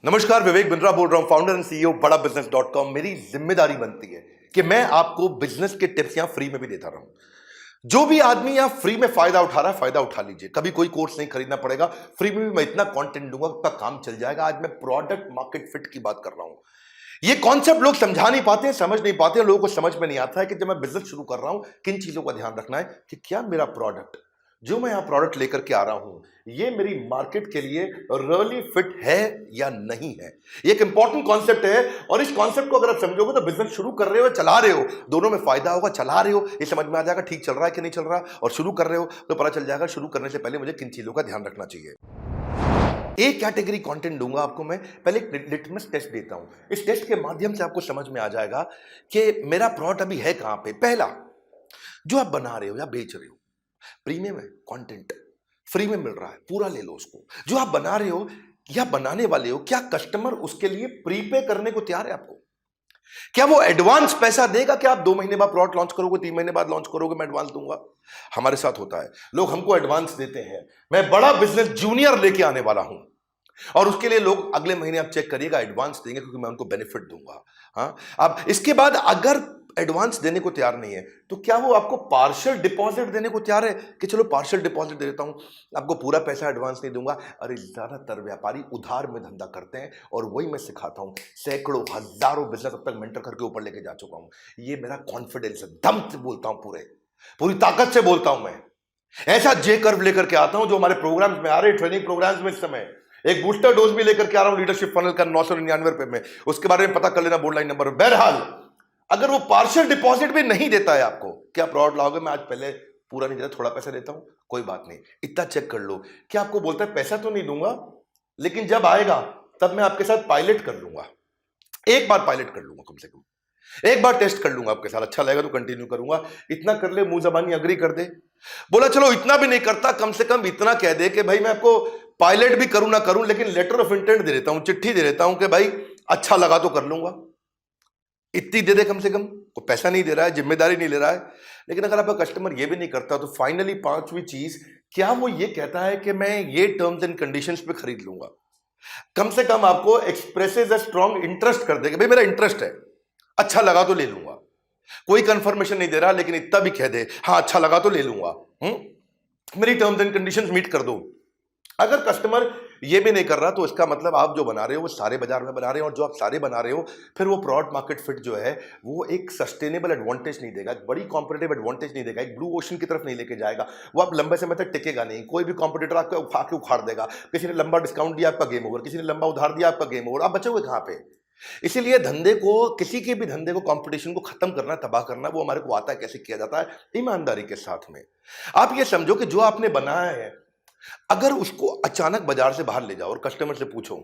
नमस्कार, विवेक बिंद्रा बोल रहा हूं, फाउंडर एंड सीईओ बड़ा बिजनेस .com। मेरी जिम्मेदारी बनती है कि मैं आपको बिजनेस के टिप्स यहां फ्री में भी देता रहूं। जो भी आदमी यहां फ्री में फायदा उठा रहा है, फायदा उठा लीजिए। कभी कोई कोर्स नहीं खरीदना पड़ेगा, फ्री में भी मैं इतना कंटेंट दूंगा आपका काम चल जाएगा। आज मैं प्रोडक्ट मार्केट फिट की बात कर रहा हूं। ये कॉन्सेप्ट लोग समझा नहीं पाते हैं, समझ नहीं पाते हैं। लोगों को समझ में नहीं आता है कि जब मैं बिजनेस शुरू कर रहा हूं, किन चीजों का ध्यान रखना है कि क्या मेरा प्रोडक्ट, जो मैं यहां प्रोडक्ट लेकर के आ रहा हूं, ये मेरी मार्केट के लिए रियली फिट है या नहीं है। ये एक इंपॉर्टेंट कॉन्सेप्ट है और इस कॉन्सेप्ट को अगर आप समझोगे तो बिजनेस शुरू कर रहे हो, चला रहे हो, दोनों में फायदा होगा। चला रहे हो ये समझ में आ जाएगा ठीक चल रहा है कि नहीं चल रहा, और शुरू कर रहे हो तो पता चल जाएगा शुरू करने से पहले मुझे किन चीजों का ध्यान रखना चाहिए। एक कैटेगरी कंटेंट दूंगा आपको मैं, पहले एक लिटमस टेस्ट देता हूं। इस टेस्ट के माध्यम से आपको समझ में आ जाएगा कि मेरा प्रोडक्ट अभी है कहां पे। पहला, जो आप बना रहे हो या बेच रहे हो, प्रीमियम है, कंटेंट फ्री में मिल रहा है, पूरा ले लो उसको। जो आप बना रहे हो या बनाने वाले हो, क्या कस्टमर उसके लिए प्रीपे करने को तैयार है आपको? क्या वो एडवांस पैसा देगा? क्या आप 2 महीने बाद प्रोडक्ट लॉन्च करोगे, 3 महीने बाद लॉन्च करोगे, मैं एडवांस दूंगा? हमारे साथ होता है, लोग हमको एडवांस देते हैं। मैं बड़ा बिजनेस जूनियर लेके आने वाला हूं और उसके लिए लोग अगले महीने आप चेक करिएगा एडवांस देंगे, क्योंकि मैं उनको बेनिफिट दूंगा। हाँ, अब इसके बाद अगर एडवांस देने को तैयार नहीं है तो क्या वो आपको पार्शियल डिपॉजिट देने को तैयार है कि चलो पार्शियल डिपॉजिट दे देता हूं, आपको पूरा पैसा एडवांस नहीं दूंगा? अरे ज्यादातर व्यापारी उधार में धंधा करते हैं और वही मैं सिखाता हूं। सैकड़ों हजारों बिजनेस अब तक मेंटर करके ऊपर लेके जा चुका हूं। ये मेरा कॉन्फिडेंस है, दम से बोलता हूं, पूरी ताकत से बोलता हूं। मैं ऐसा जे कर्व लेकर के आता हूं जो हमारे प्रोग्राम्स में आ रहे, ट्रेनिंग प्रोग्राम्स में इस समय एक बूस्टर डोज भी लेकर के आ रहा हूं लीडरशिप फनल का 999 रुपए में, उसके बारे में पता कर लेना बोर्ड लाइन नंबर। बहरहाल, अगर वो पार्शियल डिपॉजिट भी नहीं देता है आपको, क्या प्रोडक्ट लाओगे? मैं आज पहले पूरा नहीं देता, थोड़ा पैसा देता हूं, कोई बात नहीं, इतना चेक कर लो। क्या आपको बोलता है पैसा तो नहीं दूंगा, लेकिन जब आएगा तब मैं आपके साथ पायलट कर लूंगा, एक बार पायलट कर लूंगा, कम से कम एक बार टेस्ट कर लूंगा आपके साथ, अच्छा लगेगा तो कंटिन्यू करूंगा। इतना कर ले, मुंह जबानी अग्री कर दे। बोला चलो इतना भी नहीं करता, कम से कम इतना कह दे कि भाई मैं आपको पायलट भी करूं ना करूं, लेकिन लेटर ऑफ इंटेंट दे देता हूं, चिट्ठी दे देता हूं कि भाई अच्छा लगा तो कर लूंगा। इतनी दे दे कम से कम। कोई पैसा नहीं दे रहा है, जिम्मेदारी नहीं ले रहा है। लेकिन अगर आपका कस्टमर ये भी नहीं करता तो फाइनली पांचवी चीज, क्या वो ये कहता है कि मैं ये टर्म्स एंड कंडीशंस पे खरीद लूंगा? कम से कम आपको एक्सप्रेसेस अ स्ट्रॉन्ग इंटरेस्ट कर देगा, भाई मेरा इंटरेस्ट है, अच्छा लगा तो ले लूंगा। कोई कंफर्मेशन नहीं दे रहा, लेकिन इतना भी कह दे हाँ अच्छा लगा तो ले लूंगा, मेरी टर्म्स एंड कंडीशंस मीट कर दो। अगर कस्टमर ये भी नहीं कर रहा तो इसका मतलब आप जो बना रहे हो वो सारे बाजार में बना रहे हो, और जो आप सारे बना रहे हो फिर वो प्रोडक्ट मार्केट फिट जो है वो एक सस्टेनेबल एडवांटेज नहीं देगा, एक बड़ी कॉम्पिटेटिव एडवांटेज नहीं देगा, एक ब्लू ओशन की तरफ नहीं लेके जाएगा। वो आप लंबे समय तक टिकेगा नहीं। कोई भी कॉम्पिटिटर आपको उठा के उखाड़ देगा। किसी ने लंबा डिस्काउंट दिया, आपका गेम ओवर। किसी ने लंबा उधार दिया, आपका गेम ओवर। आप बचोगे कहां पे? इसीलिए धंधे को, किसी के भी धंधे को, कंपटीशन को खत्म करना, तबाह करना, वो हमारे को आता है। कैसे किया जाता है? ईमानदारी के साथ में। आप ये समझो कि जो आपने बनाया है, अगर उसको अचानक बाजार से बाहर ले जाओ और कस्टमर से पूछो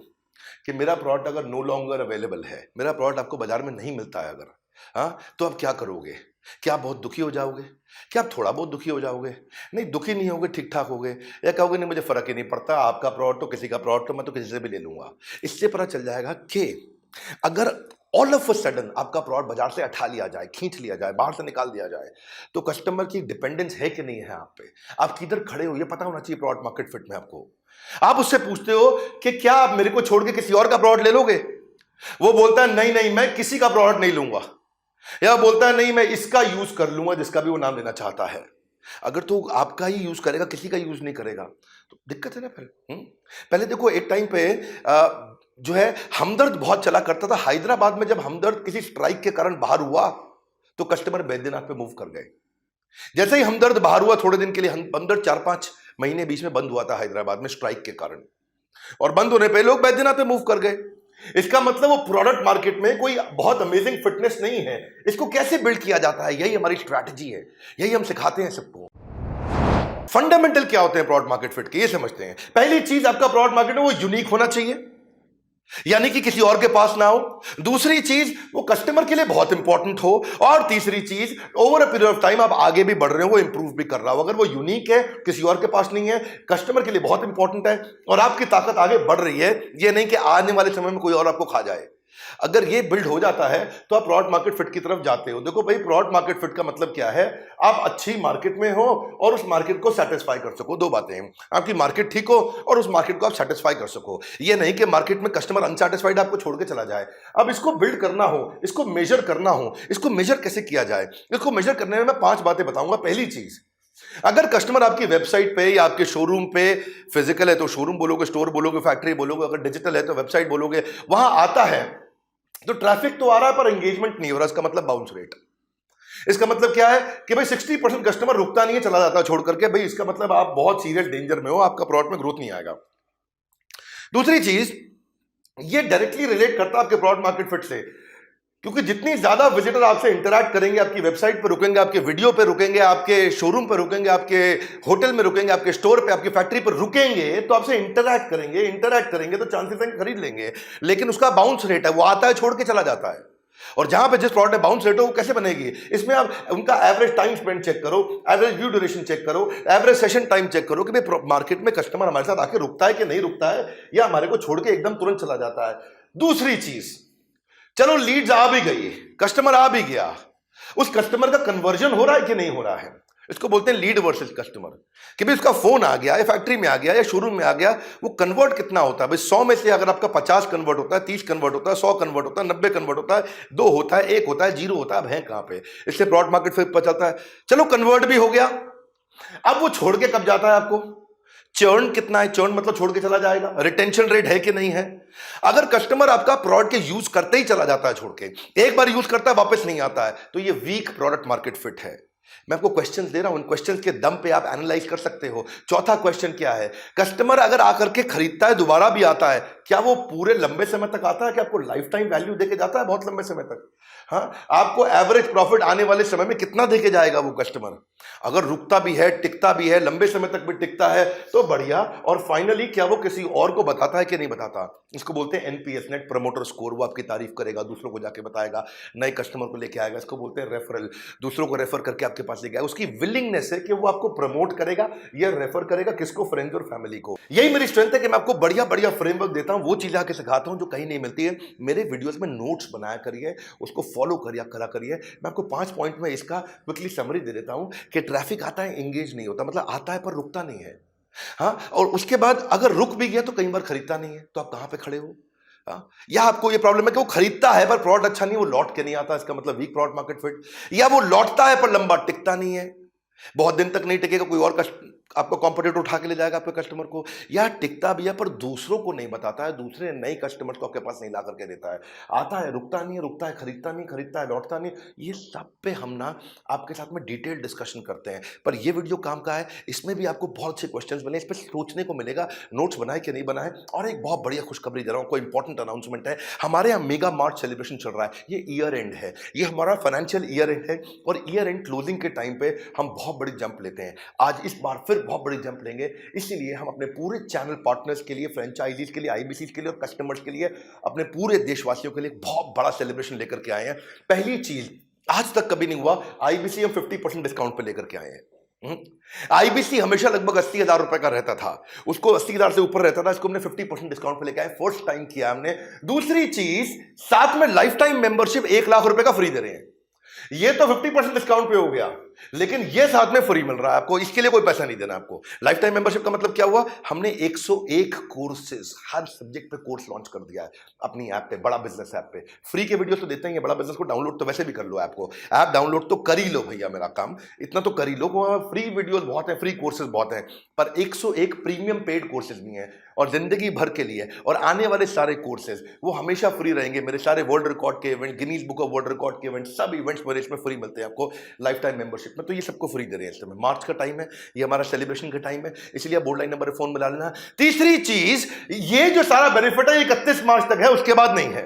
कि मेरा प्रोडक्ट अगर नो लॉन्गर अवेलेबल है, मेरा प्रोडक्ट आपको बाजार में नहीं मिलता है अगर, हाँ, तो आप क्या करोगे? क्या आप बहुत दुखी हो जाओगे? क्या आप थोड़ा बहुत दुखी हो जाओगे? नहीं, दुखी नहीं होगे, ठीक ठाक होगे, या कहोगे नहीं मुझे फर्क ही नहीं पड़ता, आपका प्रोडक्ट तो किसी का प्रोडक्ट तो मैं तो किसी से भी ले लूंगा। इससे पता चल जाएगा कि अगर ऑल ऑफ अ सडन आपका प्रोडक्ट बाजार से हटा लिया जाए, खींच लिया जाए, बाहर से निकाल दिया जाए, तो कस्टमर की डिपेंडेंस है कि नहीं है आप पे, आप किधर खड़े हो, ये पता होना चाहिए प्रोडक्ट मार्केट फिट में आपको। आप उससे पूछते हो कि क्या आप मेरे को छोड़ के किसी और का प्रोडक्ट ले लोगे? वो बोलता है नहीं नहीं मैं किसी का प्रोडक्ट नहीं लूंगा, या बोलता है नहीं मैं इसका यूज कर लूंगा, जिसका भी वो नाम लेना चाहता है। अगर तो आपका ही यूज करेगा, किसी का यूज नहीं करेगा, तो दिक्कत है ना फिर। पहले देखो, एक टाइम पे जो है हमदर्द बहुत चला करता था। हैदराबाद में जब हमदर्द किसी स्ट्राइक के कारण बाहर हुआ तो कस्टमर बैद्यनाथ पे मूव कर गए। जैसे ही हमदर्द बाहर हुआ, थोड़े दिन के लिए हमदर्द 4-5 महीने बीच में बंद हुआ था हैदराबाद में स्ट्राइक के कारण, और बंद होने पे लोग बैद्यनाथ पे मूव कर गए। इसका मतलब वो प्रोडक्ट मार्केट में कोई बहुत अमेजिंग फिटनेस नहीं है। इसको कैसे बिल्ड किया जाता है, यही हमारी स्ट्रैटेजी है, यही हम सिखाते हैं सबको। फंडामेंटल क्या होते हैं प्रोडक्ट मार्केट फिट के, ये समझते हैं। पहली चीज, आपका प्रोडक्ट मार्केट में वो यूनिक होना चाहिए, यानी कि किसी और के पास ना हो। दूसरी चीज, वो कस्टमर के लिए बहुत इंपॉर्टेंट हो। और तीसरी चीज, over a period of time आप आगे भी बढ़ रहे हो, वो इंप्रूव भी कर रहा हो। अगर वो यूनिक है, किसी और के पास नहीं है, कस्टमर के लिए बहुत इंपॉर्टेंट है, और आपकी ताकत आगे बढ़ रही है, ये नहीं कि आने वाले समय में कोई और आपको खा जाए। अगर ये बिल्ड हो जाता है तो आप प्रोडक्ट मार्केट फिट की तरफ जाते हो। देखो भाई, प्रोडक्ट मार्केट फिट का मतलब क्या है? आप अच्छी मार्केट में हो और उस मार्केट को सेटिस्फाई कर सको। दो बातें हैं, आपकी मार्केट ठीक हो और उस मार्केट को आप सेटिस्फाई कर सको। ये नहीं कि मार्केट में कस्टमर अनसेटिस्फाइड आपको छोड़ के चला जाए। अब इसको बिल्ड करना हो, इसको मेजर करना हो, इसको मेजर कैसे किया जाए? इसको मेजर करने में मैं 5 बातें बताऊंगा। पहली चीज, अगर कस्टमर आपकी वेबसाइट पे या आपके शोरूम पे, फिजिकल है तो शोरूम बोलोगे, स्टोर बोलोगे, फैक्ट्री बोलोगे, अगर डिजिटल है तो वेबसाइट बोलोगे, वहां आता है तो ट्रैफिक तो आ रहा है पर एंगेजमेंट नहीं हो रहा। इसका मतलब बाउंस रेट। इसका मतलब क्या है कि भाई 60% कस्टमर रुकता नहीं है, चला जाता है छोड़ करके। भाई इसका मतलब आप बहुत सीरियस डेंजर में हो, आपका प्रोडक्ट में ग्रोथ नहीं आएगा। दूसरी चीज, ये डायरेक्टली रिलेट करता है आपके प्रोडक्ट मार्केट फिट से, क्योंकि जितनी ज्यादा विजिटर आपसे इंटरैक्ट करेंगे, आपकी वेबसाइट पर रुकेंगे, आपके वीडियो पे रुकेंगे, आपके शोरूम पे रुकेंगे, आपके होटल में रुकेंगे, आपके स्टोर पे, आपकी फैक्ट्री पर रुकेंगे, तो आपसे इंटरैक्ट करेंगे तो चांसेस हैं खरीद लेंगे। लेकिन उसका बाउंस रेट है, वो आता है छोड़ के चला जाता है। और जहां पे जिस प्रोडक्ट में बाउंस रेट हो वो कैसे बनेगी? इसमें आप उनका एवरेज टाइम स्पेंड चेक करो, एवरेज व्यू ड्यूरेशन चेक करो, एवरेज सेशन टाइम चेक करो कि भाई मार्केट में कस्टमर हमारे साथ आके रुकता है कि नहीं रुकता है, या हमारे को छोड़ के एकदम तुरंत चला जाता है। दूसरी चीज, चलो लीड्स आ भी गई, कस्टमर आ भी गया, उस कस्टमर का कन्वर्जन हो रहा है कि नहीं हो रहा है? इसको बोलते हैं लीड वर्सेस कस्टमर। कि भाई उसका फोन आ गया या फैक्ट्री में आ गया या शोरूम में आ गया, वो कन्वर्ट कितना होता है? भाई 100 में से अगर आपका 50 कन्वर्ट होता है, 30 कन्वर्ट होता है, 100 कन्वर्ट होता है, 90 कन्वर्ट होता है, 2 होता है, 1 होता है, 0 होता है, अब है कहां पे? इससे प्रोडक्ट मार्केट फिट पता चलता है। चलो कन्वर्ट भी हो गया, अब वो छोड़ के कब जाता है आपको? चर्न कितना है? चर्न मतलब छोड़ के चला जाएगा। रिटेंशन रेट है कि नहीं है? अगर कस्टमर आपका प्रोडक्ट के यूज करते ही चला जाता है छोड़ के, एक बार यूज करता है वापस नहीं आता है, तो ये वीक प्रोडक्ट मार्केट फिट है। मैं आपको क्वेश्चंस दे रहा हूं, इन क्वेश्चंस के दम पे आप एनालाइज कर सकते हो। चौथा क्वेश्चन क्या है? कस्टमर अगर आकर के खरीदता है, दोबारा भी आता है, क्या वो पूरे लंबे समय तक आता है? क्या आपको लाइफ टाइम वैल्यू देके जाता है बहुत लंबे समय तक? हाँ, आपको एवरेज प्रॉफिट आने वाले समय में कितना देके जाएगा वो कस्टमर? अगर रुकता भी है, टिकता भी है, लंबे समय तक भी टिकता है तो बढ़िया। और फाइनली क्या वो किसी और को बताता है कि नहीं बताता? इसको बोलते हैं एनपीएस, नेट प्रमोटर स्कोर। वो आपकी तारीफ करेगा, दूसरों को जाके बताएगा, नए कस्टमर को लेके आएगा। इसको बोलते हैं रेफरल, दूसरों को रेफर करके आपके पास लेके आएगा। उसकी विलिंगनेस है कि वो आपको प्रमोट करेगा या रेफर करेगा, किसको? फ्रेंड्स और फैमिली को। यही मेरी स्ट्रेंथ है कि मैं आपको बढ़िया बढ़िया फ्रेमवर्क देता हूं, वो चीजें आके सिखाता हूं जो कहीं नहीं मिलती है। मेरे वीडियोस में नोट्स बनाया करिए, उसको फॉलो करा करिए। मैं आपको 5 पॉइंट में इसका क्विकली समरी दे देता हूं कि ट्रैफिक आता है, एंगेज नहीं होता, मतलब आता है पर रुकता नहीं है। हाँ, और उसके बाद अगर रुक भी गया तो कई बार खरीदता नहीं है, तो आप कहां पे खड़े हो? हाँ? या आपको ये प्रॉब्लम है कि वो खरीदता है पर प्रोडक्ट अच्छा नहीं, वो लौट के नहीं आता, इसका मतलब वीक प्रोडक्ट मार्केट फिट। या वो लौटता है पर लंबा टिकता नहीं है, बहुत दिन तक नहीं टिकेगा, कोई और आपको कॉम्पिटिटर उठा के ले जाएगा आपके कस्टमर को। या टिकता भी है पर दूसरों को नहीं बताता है, दूसरे नए कस्टमर्स को आपके पास नहीं ला करके देता है। आता है, रुकता नहीं है, रुकता है, खरीदता नहीं, खरीदता है, लौटता नहीं। ये सब पे हम ना आपके साथ में डिटेल डिस्कशन करते हैं। पर ये वीडियो काम का है, इसमें भी आपको बहुत अच्छे क्वेश्चंस मिले, इस पर सोचने को मिलेगा, नोट्स बनाए कि नहीं बनाए। और एक बहुत बढ़िया खुशखबरी दे रहा हूँ, कोई इंपॉर्टेंट अनाउंसमेंट है। हमारे यहाँ मेगा मार्च सेलिब्रेशन चल रहा है, ये ईयर एंड है, ये हमारा फाइनेंशियल ईयर एंड है। और ईयर एंड क्लोजिंग के टाइम पे हम बहुत बड़ी जंप लेते हैं। आज इस बार फिर बहुत बड़ी जंप लेंगे, इसीलिए हम अपने पूरे चैनल पार्टनर्स के लिए, फ्रेंचाइजीज के लिए, आईबीसीज के लिए और कस्टमर्स के लिए, अपने पूरे देशवासियों के लिए बहुत बड़ा सेलिब्रेशन लेकर के आए हैं। पहली चीज, आज तक कभी नहीं हुआ, आईबीसी हम 50% डिस्काउंट पे लेकर के आए हैं। आईबीसी हमेशा लगभग 80,000 रुपए का रहता था, उसको 80,000 से ऊपर रहता था, इसको हमने 50% डिस्काउंट पे लेकर आए, फर्स्ट टाइम किया हमने। दूसरी चीज, साथ में लाइफ टाइम मेंबरशिप 1 लाख रुपए का फ्री दे रहे हैं। ये तो 50% डिस्काउंट पे हो गया, लेकिन ये साथ में फ्री मिल रहा है आपको, इसके लिए कोई पैसा नहीं देना आपको। लाइफ टाइम मेंबरशिप का मतलब क्या हुआ? हमने 101 कोर्सेज, हर सब्जेक्ट पे कोर्स लॉन्च कर दिया है अपनी ऐप पे, बड़ा बिजनेस ऐप पे। फ्री के वीडियोस तो देते हैं, बड़ा बिजनेस को डाउनलोड तो वैसे भी कर लो, ऐप को, ऐप डाउनलोड तो कर ही लो भैया, मेरा काम इतना तो कर ही लो। फ्री वीडियोस बहुत है, फ्री कोर्सेज बहुत है, पर 101 प्रीमियम पेड कोर्सेज भी हैं और जिंदगी भर के लिए। और आने वाले सारे कोर्सेज वो हमेशा फ्री रहेंगे। मेरे सारे वर्ल्ड रिकॉर्ड के event, Guinness book of world record के इवेंट, सब इवेंट्स मेरे इसमें फ्री मिलते हैं आपको लाइफ टाइम मेंबरशिप में। तो ये सबको फ्री दे रहे हैं इस समय, मार्च का टाइम है, ये हमारा सेलिब्रेशन का टाइम है, इसलिए आप बोर्ड लाइन नंबर फोन मिला लेना। तीसरी चीज, ये जो सारा बेनिफिट है 31 मार्च तक है, उसके बाद नहीं है,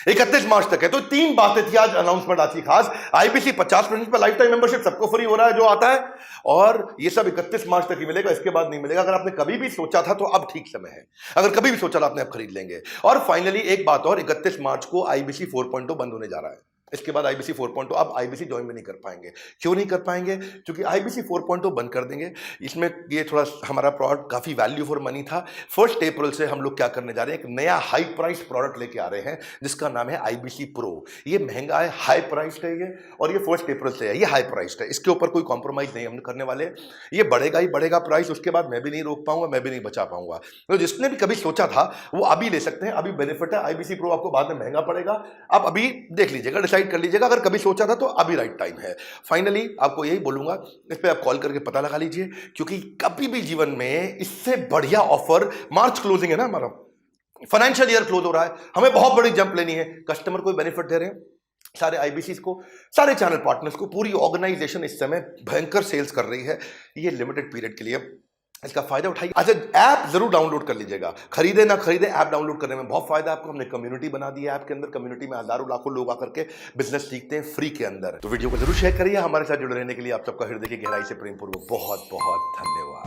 31 मार्च तक है। तो 3 बातें थी आज अनाउंसमेंट आज की खास। आईबीसी 50% पर लाइफ टाइम मेंबरशिप सबको फ्री हो रहा है जो आता है, और ये सब 31 मार्च तक ही मिलेगा, इसके बाद नहीं मिलेगा। अगर आपने कभी भी सोचा था तो अब ठीक समय है, अगर कभी भी सोचा था आपने, अब खरीद लेंगे। और फाइनली एक बात और, 31 मार्च को आईबीसी 4.0 बंद होने जा रहा है। इसके बाद आईबीसी 4.0, अब आईबीसी ज्वाइन भी नहीं कर पाएंगे। क्यों नहीं कर पाएंगे? क्योंकि आईबीसी 4.0 बंद कर देंगे। इसमें ये थोड़ा हमारा प्रोडक्ट काफ़ी वैल्यू फॉर मनी था। 1 अप्रैल से हम लोग क्या करने जा रहे हैं, एक नया हाई प्राइस प्रोडक्ट लेके आ रहे हैं जिसका नाम है आईबीसी प्रो। ये महंगा है, हाई प्राइस्ड है ये, और ये 1 अप्रैल से है, ये हाई प्राइस्ड है, इसके ऊपर कोई कॉम्प्रोमाइज़ नहीं हम करने वाले। ये बढ़ेगा ही बढ़ेगा प्राइस, उसके बाद मैं भी नहीं रोक पाऊंगा, मैं भी नहीं बचा पाऊंगा। तो जिसने भी कभी सोचा था वो अभी ले सकते हैं, अभी बेनिफिट है। आईबीसी प्रो आपको बाद में महंगा पड़ेगा, आप अभी देख लीजिएगा, डिसाइड कर लीजिएगा। अगर कभी सोचा था तो अभी राइट टाइम है। फाइनली आपको यही बोलूंगा, इस पे आप कॉल करके पता लगा लीजिए, क्योंकि कभी भी जीवन में इससे बढ़िया ऑफर, मार्च क्लोजिंग है ना हमारा, फाइनेंशियल ईयर क्लोज हो रहा है, हमें बहुत बड़ी जंप लेनी है, कस्टमर को बेनिफिट दे रहे हैं, सारे आईबीसी को, सारे चैनल पार्टनर्स को, पूरी ऑर्गेनाइजेशन इस समय भयंकर सेल्स कर रही है। ये लिमिटेड पीरियड के लिए इसका फायदा उठाइए। अच्छा, ऐप जरूर डाउनलोड कर लीजिएगा, खरीदे ना खरीदे, ऐप डाउनलोड करने में बहुत फायदा आपको। हमने कम्युनिटी बना दी है ऐप के अंदर, कम्युनिटी में हजारों लाखों लोग आकर के बिजनेस सीखते हैं फ्री के अंदर। तो वीडियो को जरूर शेयर करिए। हमारे साथ जुड़े रहने के लिए आप सबका हृदय की गहराई से प्रेम पूर्वक बहुत बहुत धन्यवाद।